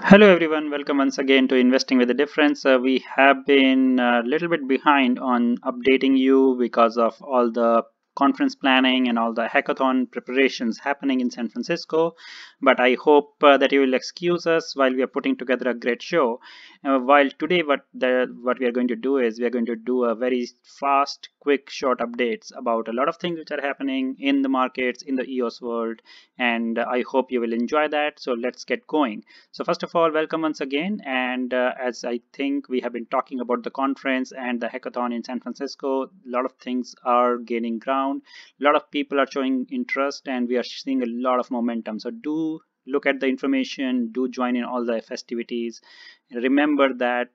Hello everyone, welcome once again to Investing with a Difference. We have been a little bit behind on updating you because of all the conference planning and all the hackathon preparations happening in San Francisco. But I hope that you will excuse us while we are putting together a great show. While today what we are going to do is we are going to do a very fast, quick, short updates about a lot of things which are happening in the markets, in the EOS world, and I hope you will enjoy that. So let's get going. So first of all, welcome once again. And as I think we have been talking about the conference and the hackathon in San Francisco, a lot of things are gaining ground. A lot of people are showing interest and we are seeing a lot of momentum. So do look at the information, do join in all the festivities. Remember that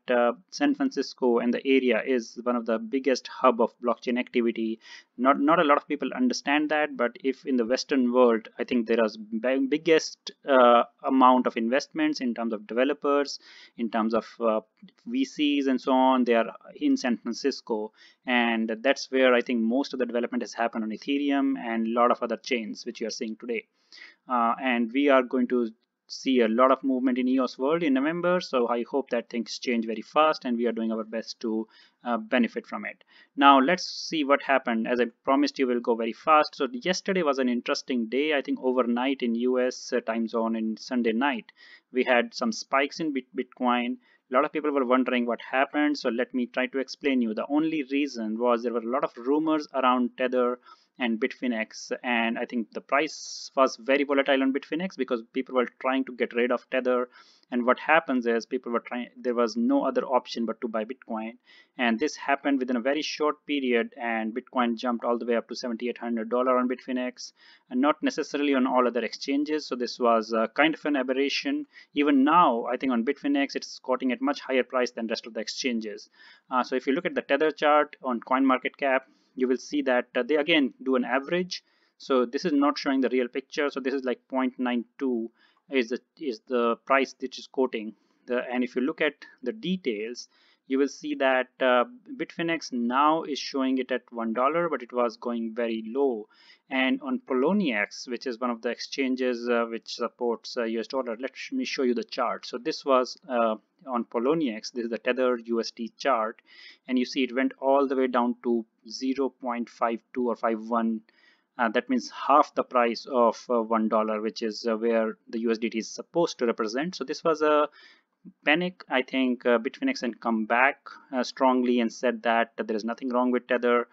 San Francisco and the area is one of the biggest hub of blockchain activity. Not a lot of people understand that, but if in the Western world, I think there is biggest amount of investments in terms of developers, in terms of VCs and so on. They are in San Francisco, and that's where I think most of the development has happened on Ethereum and a lot of other chains which you are seeing today. And we are going to see a lot of movement in EOS world in November. So I hope that things change very fast and we are doing our best to benefit from it. Now let's see what happened. As I promised you, will go very fast. So yesterday was an interesting day. I think overnight in US time zone in Sunday night, we had some spikes in Bitcoin. A lot of people were wondering what happened. So let me try to explain you. The only reason was there were a lot of rumors around Tether and Bitfinex, and I think the price was very volatile on Bitfinex because people were trying to get rid of Tether. And what happens is people were trying, there was no other option but to buy Bitcoin, and this happened within a very short period, and Bitcoin jumped all the way up to $7,800 on Bitfinex, and not necessarily on all other exchanges. So this was kind of an aberration. Even now, I think on Bitfinex it's quoting at much higher price than rest of the exchanges. So if you look at the Tether chart on CoinMarketCap, you will see that they again do an average. So this is not showing the real picture. So this is like 0.92 is the price which is quoting. And if you look at the details, you will see that Bitfinex now is showing it at $1, but it was going very low. And on Poloniex, which is one of the exchanges which supports US dollar, let me show you the chart. So this was on Poloniex. This is the Tether USD chart, and you see it went all the way down to 0.52 or 51. That means half the price of $1, which is where the USDT is supposed to represent. So this was a panic. I think Bitfinex had come back strongly and said that there is nothing wrong with Tether.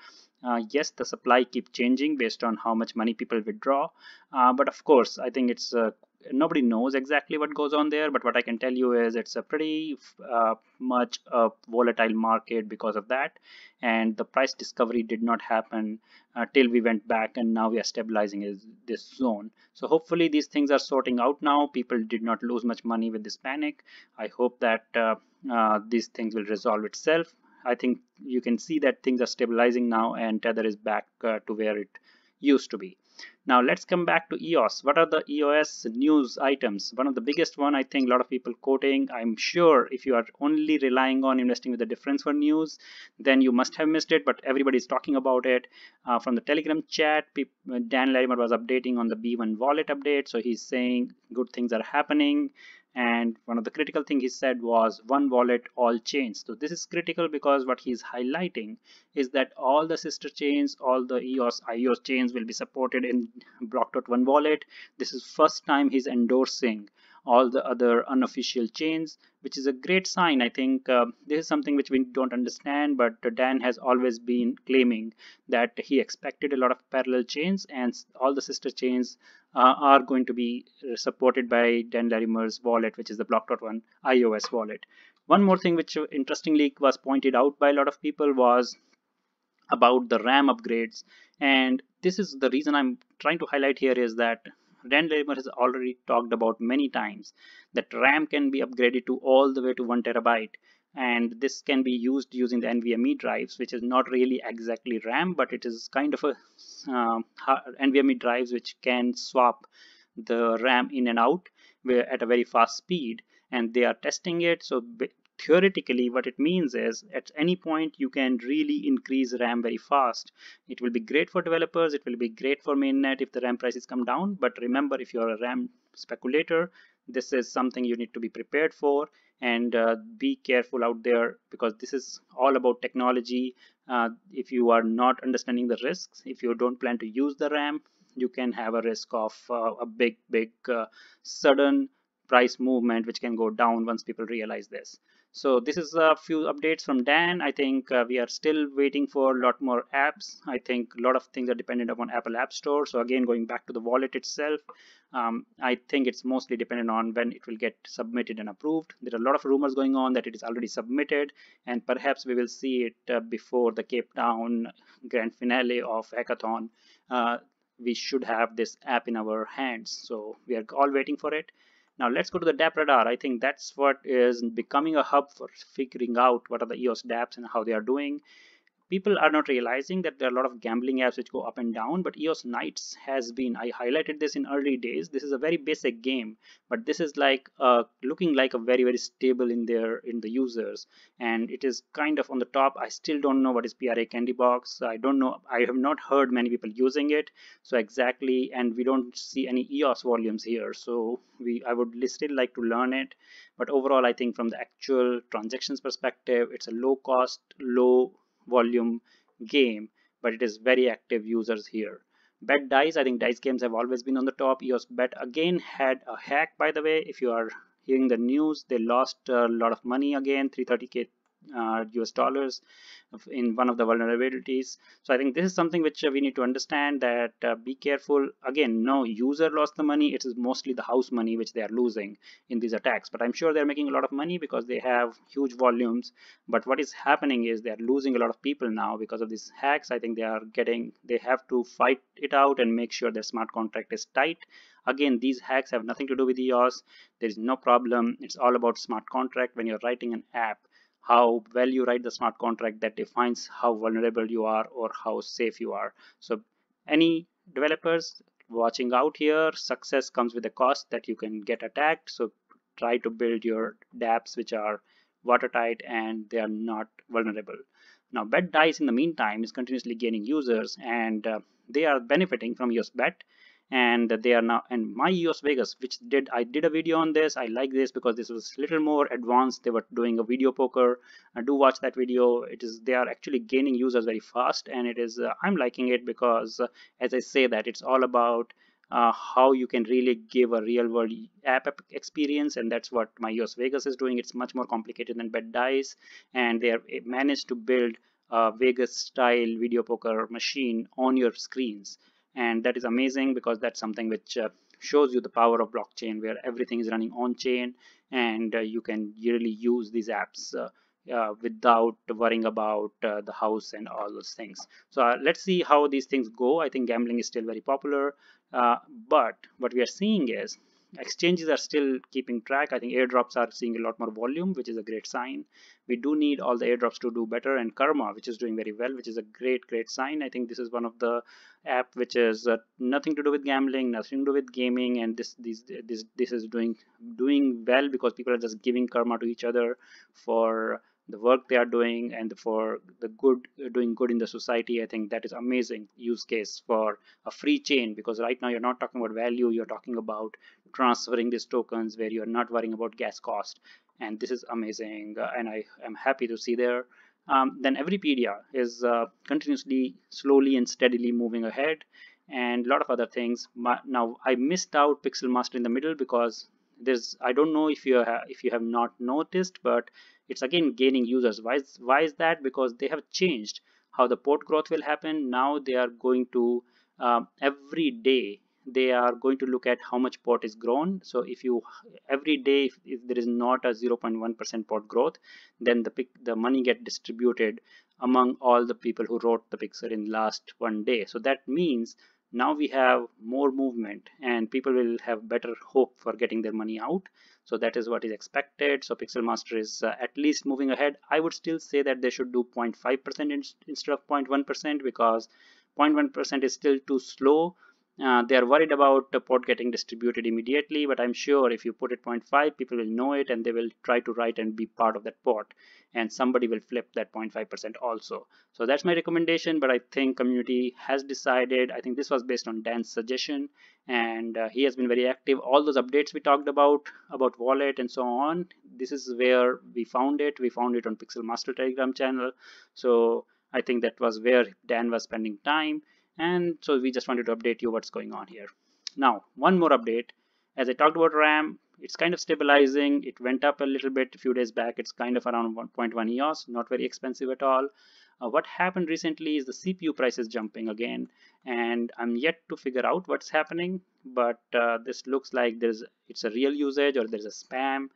Yes, the supply keeps changing based on how much money people withdraw, but of course I think it's nobody knows exactly what goes on there. But what I can tell you is it's a pretty much a volatile market because of that, and the price discovery did not happen till we went back, and now we are stabilizing in this zone. So hopefully these things are sorting out now. People did not lose much money with this panic. I hope that these things will resolve itself. I think you can see that things are stabilizing now, and Tether is back to where it used to be. Now let's come back to EOS. What are the EOS news items? One of the biggest one, I think a lot of people quoting. I'm sure if you are only relying on Investing with the Difference for news, then you must have missed it, but everybody's talking about it. From the Telegram chat, Dan Larimer was updating on the B1 wallet update. So he's saying good things are happening. And one of the critical things he said was one wallet, all chains. So this is critical because what he's highlighting is that all the sister chains, all the EOS, IOS chains will be supported in Block.one wallet. This is first time he's endorsing all the other unofficial chains, which is a great sign. I think this is something which we don't understand, but Dan has always been claiming that he expected a lot of parallel chains, and all the sister chains are going to be supported by Dan Larimer's wallet, which is the Block.one iOS wallet. One more thing which interestingly was pointed out by a lot of people was about the RAM upgrades. And this is the reason I'm trying to highlight here is that Dan Larimer has already talked about many times that RAM can be upgraded to all the way to 1 terabyte. And this can be used using the NVMe drives, which is not really exactly RAM, but it is kind of a NVMe drives which can swap the RAM in and out at a very fast speed. And they are testing it. So theoretically, what it means is at any point you can really increase RAM very fast. It will be great for developers. It will be great for mainnet if the RAM prices come down. But remember, if you're a RAM speculator, this is something you need to be prepared for, and be careful out there, because this is all about technology. If you are not understanding the risks, if you don't plan to use the RAM, you can have a risk of a big sudden price movement which can go down once people realize this. So this is a few updates from Dan. I think we are still waiting for a lot more apps. I think a lot of things are dependent upon Apple App Store. So again, going back to the wallet itself, I think it's mostly dependent on when it will get submitted and approved. There are a lot of rumors going on that it is already submitted, and perhaps we will see it before the Cape Town grand finale of Hackathon. We should have this app in our hands. So we are all waiting for it. Now let's go to the dApp radar. I think that's what is becoming a hub for figuring out what are the EOS dApps and how they are doing. People are not realizing that there are a lot of gambling apps which go up and down, but EOS Nights has been, I highlighted this in early days, this is a very basic game, but this is like looking like a very stable in the users, and it is kind of on the top. I still don't know what is PRA Candy Box. I don't know, I have not heard many people using it, so exactly, and we don't see any EOS volumes here, so I would still like to learn it. But overall, I think from the actual transactions perspective, it's a low cost, low volume game, but it is very active users here. Bet Dice, I think dice games have always been on the top. EOS Bet again had a hack, by the way. If you are hearing the news, they lost a lot of money again, 330K US dollars in one of the vulnerabilities. So I think this is something which we need to understand, that be careful. Again, no user lost the money, it is mostly the house money which they are losing in these attacks, but I'm sure they're making a lot of money because they have huge volumes. But what is happening is they're losing a lot of people now because of these hacks. I think they have to fight it out and make sure their smart contract is tight. Again, these hacks have nothing to do with EOS. There is no problem. It's all about smart contract. When you're writing an app, how well you write the smart contract, that defines how vulnerable you are or how safe you are. So any developers watching out here, success comes with a cost that you can get attacked. So try to build your dApps which are watertight and they are not vulnerable. Now Bet Dice in the meantime is continuously gaining users, and they are benefiting from EOS Bet, and they are now, and my EOS Vegas, which I did a video on this. I like this because this was a little more advanced. They were doing a video poker. Do watch that video. They are actually gaining users very fast, and it is I'm liking it because as I say that it's all about how you can really give a real world app experience, and that's what my EOS Vegas is doing. It's much more complicated than Bet Dice, and they have managed to build a Vegas style video poker machine on your screens. And that is amazing because that's something which shows you the power of blockchain, where everything is running on chain, and you can really use these apps without worrying about the house and all those things. So let's see how these things go. I think gambling is still very popular, but what we are seeing is exchanges are still keeping track. I think airdrops are seeing a lot more volume, which is a great sign. We do need all the airdrops to do better, and Karma, which is doing very well, which is a great sign. I think this is one of the app which is nothing to do with gambling, nothing to do with gaming, and this is doing well because people are just giving karma to each other for the work they are doing and for the doing good in the society. I think that is amazing use case for a free chain, because right now you're not talking about value, you're talking about transferring these tokens where you're not worrying about gas cost, and this is amazing, and I am happy to see there. Then Everypedia is continuously, slowly and steadily moving ahead, and a lot of other things. Now I missed out Pixelmaster in the middle because I don't know if you have not noticed, but it's again gaining users. Why is that? Because they have changed how the port growth will happen. Now they are going to every day they are going to look at how much port is grown. So if you every day if there is not a 0.1% port growth, then the money get distributed among all the people who wrote the Pixel in last one day. So that means now we have more movement and people will have better hope for getting their money out. So that is what is expected. So Pixelmaster is at least moving ahead. I would still say that they should do 0.5% instead of 0.1%, because 0.1% is still too slow. They are worried about the port getting distributed immediately, but I'm sure if you put it 0.5, people will know it and they will try to write and be part of that port, and somebody will flip that 0.5% also. So that's my recommendation, but I think community has decided. I think this was based on Dan's suggestion, and he has been very active. All those updates we talked about wallet and so on, this is where we found it. We found it on Pixelmaster Telegram channel. So I think that was where Dan was spending time, and so we just wanted to update you what's going on here. Now, one more update. As I talked about RAM, it's kind of stabilizing. It went up a little bit a few days back. It's kind of around 1.1 EOS, not very expensive at all. What happened recently is the CPU price is jumping again, and I'm yet to figure out what's happening, but this looks like it's a real usage or there's a spam.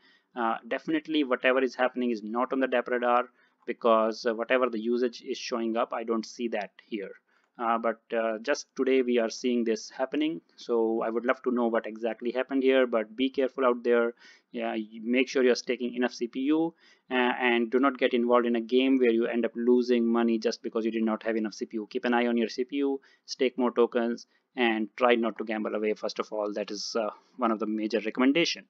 Definitely whatever is happening is not on the dApp radar, because whatever the usage is showing up, I don't see that here. But just today we are seeing this happening, so I would love to know what exactly happened here. But be careful out there. Yeah, make sure you're staking enough CPU, and do not get involved in a game where you end up losing money just because you did not have enough CPU. Keep an eye on your CPU, stake more tokens, and try not to gamble away. First of all, that is one of the major recommendation.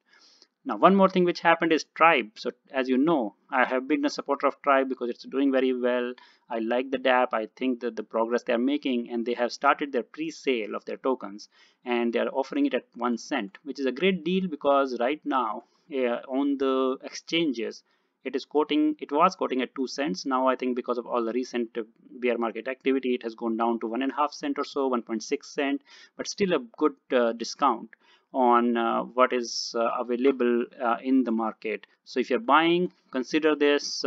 Now, one more thing which happened is Trybe. So as you know, I have been a supporter of Trybe because it's doing very well. I like the dApp. I think that the progress they are making, and they have started their pre-sale of their tokens, and they are offering it at 1 cent, which is a great deal because right now on the exchanges, it was quoting at 2 cents. Now I think because of all the recent bear market activity, it has gone down to 1.5 cent or so, 1.6 cent, but still a good discount on what is available in the market. So if you're buying, consider this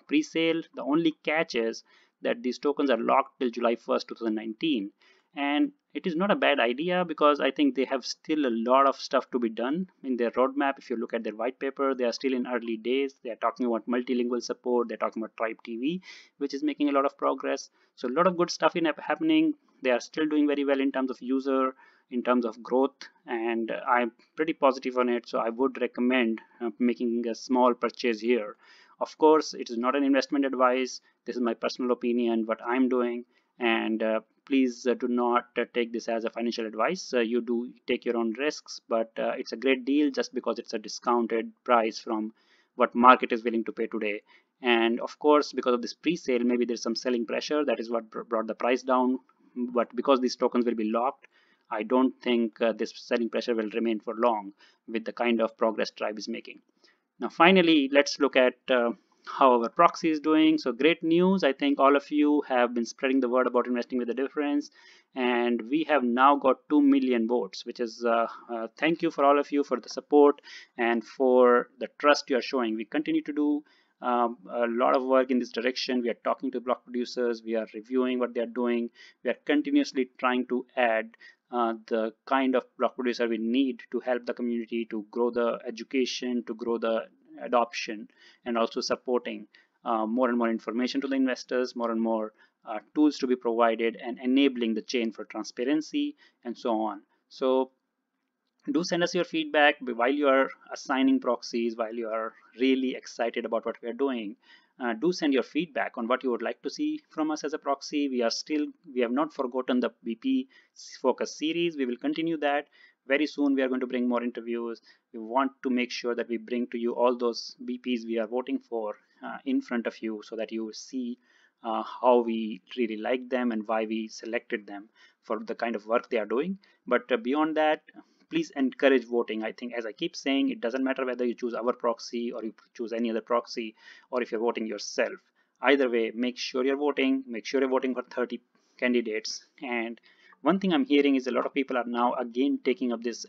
pre-sale. The only catch is that these tokens are locked till July 1st, 2019. And it is not a bad idea because I think they have still a lot of stuff to be done in their roadmap. If you look at their white paper, they are still in early days. They are talking about multilingual support. They're talking about Trybe TV, which is making a lot of progress. So a lot of good stuff happening. They are still doing very well in terms of user, in terms of growth, and I'm pretty positive on it. So I would recommend making a small purchase here. Of course, it is not an investment advice. This is my personal opinion, what I'm doing, and please do not take this as a financial advice. You do take your own risks, but it's a great deal just because it's a discounted price from what market is willing to pay today. And of course, because of this pre-sale, maybe there's some selling pressure. That is what brought the price down. But because these tokens will be locked, I don't think this selling pressure will remain for long with the kind of progress Trybe is making. Now, finally, let's look at how our proxy is doing. So great news. I think all of you have been spreading the word about investing with the difference, and we have now got 2 million votes, which is thank you for all of you for the support and for the trust you are showing. We continue to do a lot of work in this direction. We are talking to block producers. We are reviewing what they are doing. We are continuously trying to add the kind of block producer we need to help the community to grow the education, to grow the adoption, and also supporting more and more information to the investors, more and more tools to be provided, and enabling the chain for transparency and so on. So do send us your feedback while you are assigning proxies, while you are really excited about what we are doing. Do send your feedback on what you would like to see from us as a proxy. We have not forgotten the BP focus series. We will continue that. Very soon we are going to bring more interviews. We want to make sure that we bring to you all those BPs we are voting for in front of you, so that you see how we really like them and why we selected them for the kind of work they are doing. But beyond that, please encourage voting. I think, as I keep saying, it doesn't matter whether you choose our proxy or you choose any other proxy, or if you're voting yourself. Either way, make sure you're voting. Make sure you're voting for 30 candidates. And one thing I'm hearing is a lot of people are now again taking up this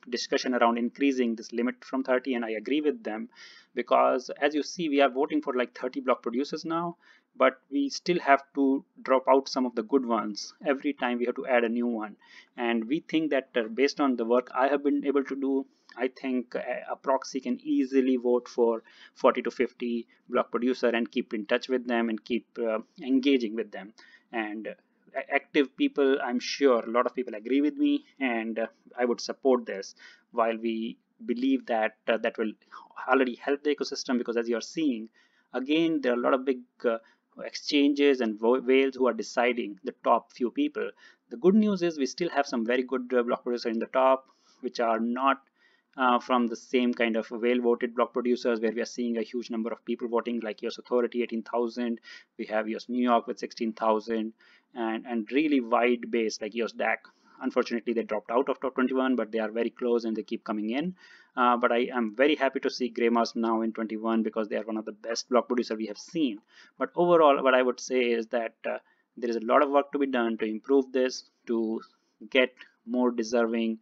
discussion around increasing this limit from 30, and I agree with them, because as you see, we are voting for like 30 block producers now, but we still have to drop out some of the good ones. Every time we have to add a new one, and we think that based on the work I have been able to do, I think a proxy can easily vote for 40 to 50 block producer and keep in touch with them and keep engaging with them. And active people, I'm sure a lot of people agree with me, and I would support this, while we believe that that will already help the ecosystem, because as you are seeing, again, there are a lot of big exchanges and whales who are deciding the top few people. The good news is we still have some very good block producers in the top, which are not from the same kind of well-voted block producers where we are seeing a huge number of people voting, like EOS Authority 18,000, we have EOS New York with 16,000, and really wide base like EOS DAC. Unfortunately, they dropped out of top 21, but they are very close and they keep coming in. But I am very happy to see Grey Mouse now in 21 because they are one of the best block producers we have seen. But overall, what I would say is that there is a lot of work to be done to improve this, to get more deserving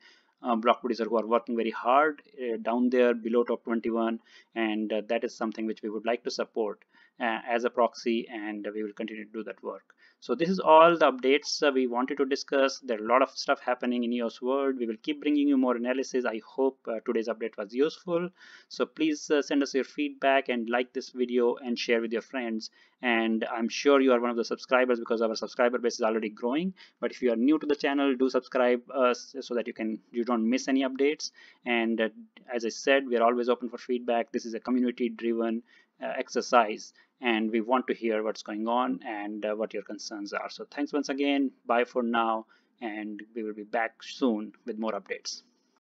block producer who are working very hard down there below top 21, and that is something which we would like to support as a proxy, and we will continue to do that work. So this is all the updates we wanted to discuss. There are a lot of stuff happening in EOS world. We will keep bringing you more analysis. I hope today's update was useful. So please send us your feedback and like this video and share with your friends. And I'm sure you are one of the subscribers because our subscriber base is already growing. But if you are new to the channel, do subscribe us so that you don't miss any updates. And as I said, we are always open for feedback. This is a community driven exercise, and we want to hear what's going on and what your concerns are. So thanks once again. Bye for now, and we will be back soon with more updates.